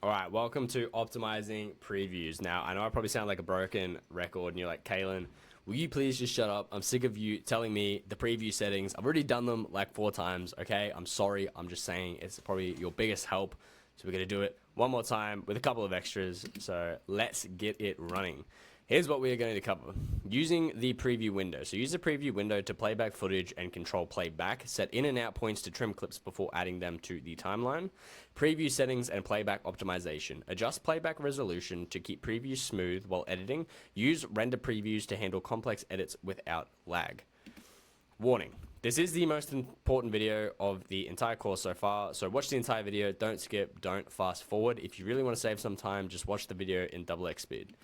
All right, welcome to optimizing previews. Now, I know I probably sound like a broken record, and you're like, Kalen, will you please just shut up? I'm sick of you telling me the preview settings. I've already done them like 4 times, okay? I'm sorry. I'm just saying it's probably your biggest help. So we're going to do it one more time with a couple of extras. So let's get it running. Here's what we are going to cover. Using the preview window. So use the preview window to play back footage and control playback. Set in and out points to trim clips before adding them to the timeline. Preview settings and playback optimization. Adjust playback resolution to keep previews smooth while editing. Use render previews to handle complex edits without lag. Warning. This is the most important video of the entire course so far, so watch the entire video, don't skip, don't fast forward. If you really want to save some time, just watch the video in XX speed.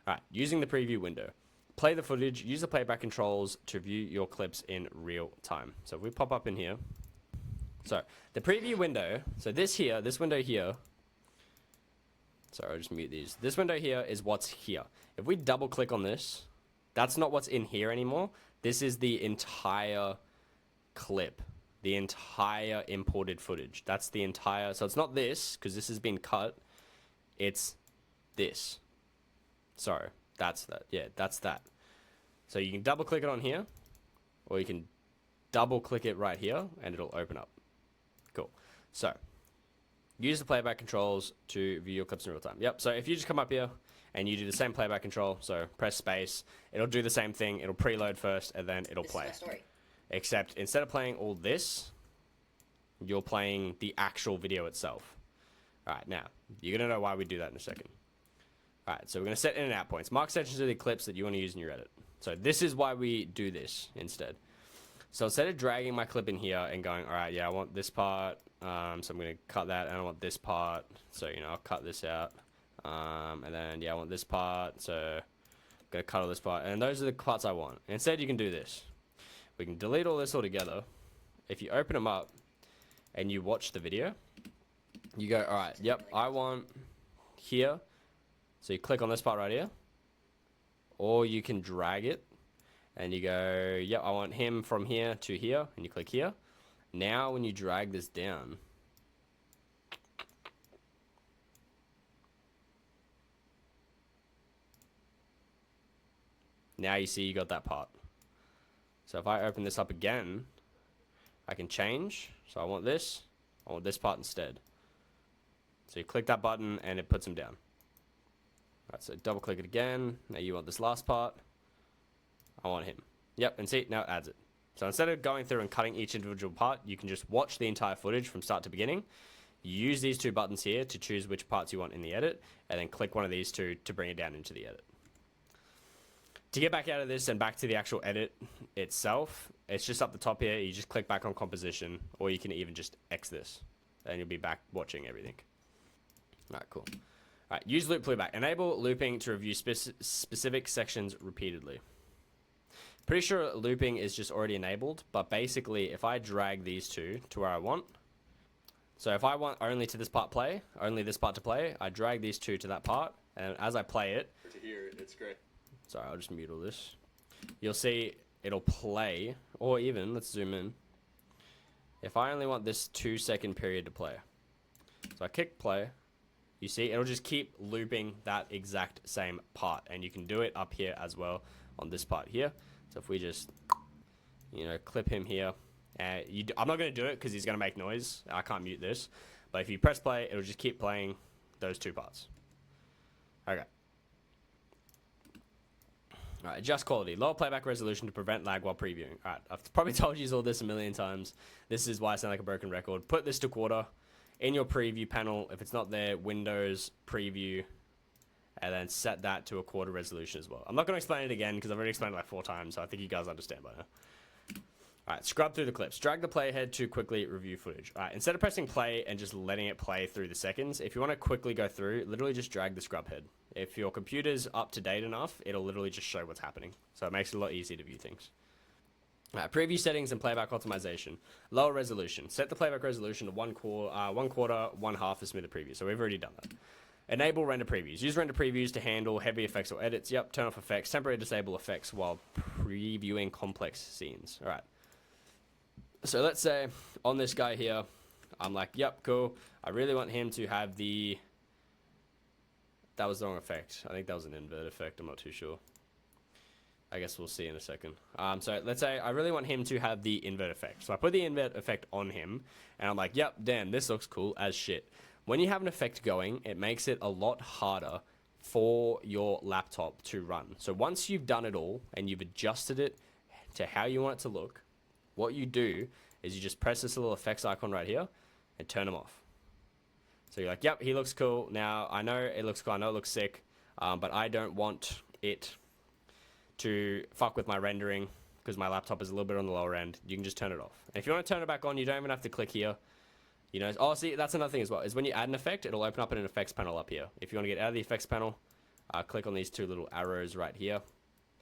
Alright, using the preview window. Play the footage, use the playback controls to view your clips in real time. So if we pop up in here. So, the preview window, so this window here. Sorry, I'll just mute these. This window here is what's here. If we double click on this, that's not what's in here anymore. This is the entire clip. The entire imported footage. That's the entire, so it's not this, because this has been cut. It's this. Sorry, that's that. Yeah, that's that. So you can double click it on here, or you can double click it right here, and it'll open up. Cool. So, use the playback controls to view your clips in real time. Yep, so if you just come up here, and you do the same playback control, so press space, it'll do the same thing, it'll preload first, and then it'll play. Except, instead of playing all this, you're playing the actual video itself. Alright, now, you're going to know why we do that in a second. Alright, so we're going to set in and out points. Mark sections of the clips that you want to use in your edit. So this is why we do this instead. So instead of dragging my clip in here and going, alright, yeah, I want this part, so I'm going to cut that, and I want this part, so, I'll cut this out. And then, yeah, I want this part, so I'm going to cut all this part, and those are the parts I want. Instead, you can do this. We can delete all this altogether. If you open them up, and you watch the video, you go, alright, yep, I want here. So you click on this part right here, or you can drag it, and you go, yep, I want him from here to here, and you click here. Now when you drag this down, now you see you got that part. So if I open this up again, I can change. So I want this part instead. So you click that button and it puts them down. Alright, so double click it again. Now you want this last part. I want him. Yep, and see, now it adds it. So instead of going through and cutting each individual part, you can just watch the entire footage from start to beginning. Use these 2 buttons here to choose which parts you want in the edit, and then click one of these 2 to bring it down into the edit. To get back out of this and back to the actual edit itself, it's just up the top here. You just click back on composition, or you can even just X this, and you'll be back watching everything. Alright, cool. Alright, use loop playback. Enable looping to review specific sections repeatedly. Pretty sure looping is just already enabled, but basically if I drag these 2 to where I want, so if I want only to this part play, only this part to play, I drag these 2 to that part, and as I play it, To hear it, it's great. sorry, I'll just mute all this. You'll see it'll play, or even, let's zoom in. If I only want this 2-second period to play. So I kick play, you see, it'll just keep looping that exact same part. And you can do it up here as well on this part here. So if we just, clip him here. I'm not going to do it because he's going to make noise. I can't mute this. But if you press play, it'll just keep playing those 2 parts. Okay. Alright, adjust quality. Lower playback resolution to prevent lag while previewing. Alright, I've probably told you all this a million times. This is why I sound like a broken record. Put this to quarter in your preview panel. If it's not there, Windows, preview, and then set that to a quarter resolution as well. I'm not going to explain it again because I've already explained it like 4 times, so I think you guys understand by now. Alright, scrub through the clips. Drag the playhead to quickly review footage. Alright, instead of pressing play and just letting it play through the seconds, if you want to quickly go through, literally just drag the scrub head. If your computer's up to date enough, it'll literally just show what's happening. So it makes it a lot easier to view things. Alright, preview settings and playback optimization. Lower resolution. Set the playback resolution to 1/4, 1/2 for smoother preview. So we've already done that. Enable render previews. Use render previews to handle heavy effects or edits. Yep, turn off effects. Temporarily disable effects while previewing complex scenes. Alright. So let's say on this guy here, I'm like, yep, cool. I really want him to have the that was the wrong effect. I think that was an invert effect. I'm not too sure. I guess we'll see in a second. So let's say I really want him to have the invert effect. So I put the invert effect on him, and I'm like, yep, damn, this looks cool as shit. When you have an effect going, it makes it a lot harder for your laptop to run. So once you've done it all, and you've adjusted it to how you want it to look, what you do is you just press this little effects icon right here, and turn them off. So you're like, yep, he looks cool. Now, I know it looks cool, I know it looks sick, but I don't want it to fuck with my rendering because my laptop is a little bit on the lower end. You can just turn it off. And if you want to turn it back on, you don't even have to click here. You know, oh, see, that's another thing as well, is when you add an effect, it'll open up in an effects panel up here. If you want to get out of the effects panel, click on these two little arrows right here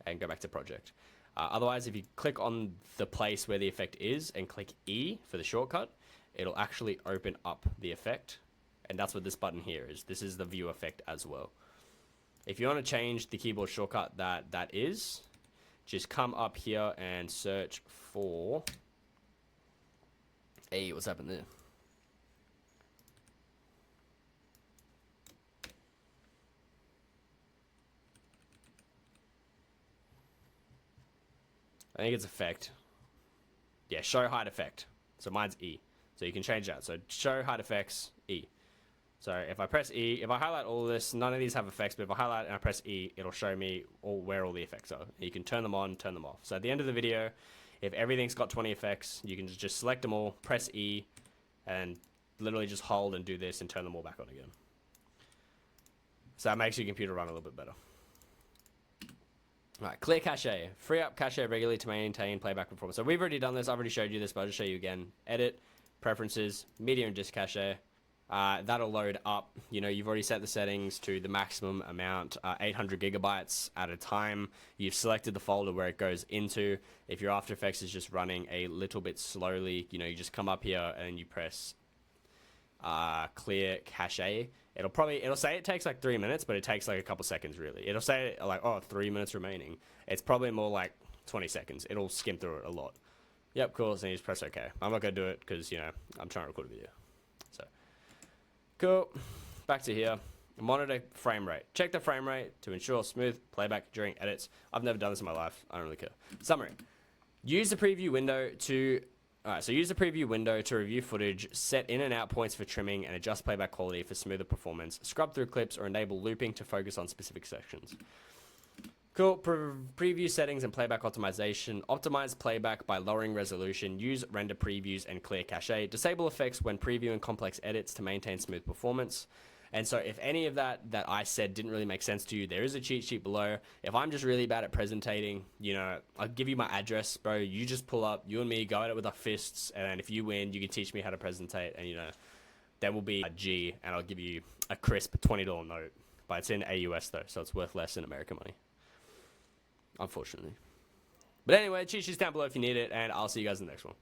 and go back to project. Otherwise, if you click on the place where the effect is and click E for the shortcut, it'll actually open up the effect. And that's what this button here is. This is the view effect as well. If you want to change the keyboard shortcut that is, just come up here and search for... Hey, what's happened there? I think it's effect. Yeah, show hide effect. So mine's E. So you can change that. So show hide effects, E. So if I press E, if I highlight all of this, none of these have effects, but if I highlight and I press E, it'll show me where all the effects are. You can turn them on, turn them off. So at the end of the video, if everything's got 20 effects, you can just select them all, press E, and literally just hold and do this and turn them all back on again. So that makes your computer run a little bit better. Alright, clear cache. Free up cache regularly to maintain playback performance. So we've already done this, I've already showed you this, but I'll just show you again. Edit, preferences, medium disk cache. That'll load up. You know, you've already set the settings to the maximum amount, 800 gigabytes at a time. You've selected the folder where it goes into. If your After Effects is just running a little bit slowly, you know, you just come up here and you press clear cache. It'll say it takes like 3 minutes, but it takes like a couple seconds really. It'll say like, oh, 3 minutes remaining. It's probably more like 20 seconds. It'll skim through it a lot. Yep, cool. So you just press OK. I'm not going to do it because, you know, I'm trying to record a video. So, cool. Back to here. Monitor frame rate. Check the frame rate to ensure smooth playback during edits. I've never done this in my life. I don't really care. Summary. Use the preview window to... Alright, so use the preview window to review footage, set in and out points for trimming, and adjust playback quality for smoother performance. Scrub through clips or enable looping to focus on specific sections. Cool. Preview settings and playback optimization. Optimize playback by lowering resolution. Use render previews and clear cache. Disable effects when previewing complex edits to maintain smooth performance. And so if any of that I said didn't really make sense to you, there is a cheat sheet below. If I'm just really bad at presentating, you know, I'll give you my address, bro. You just pull up, you and me go at it with our fists, and if you win, you can teach me how to presentate, and, you know, there will be a G, and I'll give you a crisp $20 note. But it's in AUS, though, so it's worth less than American money. Unfortunately. But anyway, cheat sheet's down below if you need it, and I'll see you guys in the next one.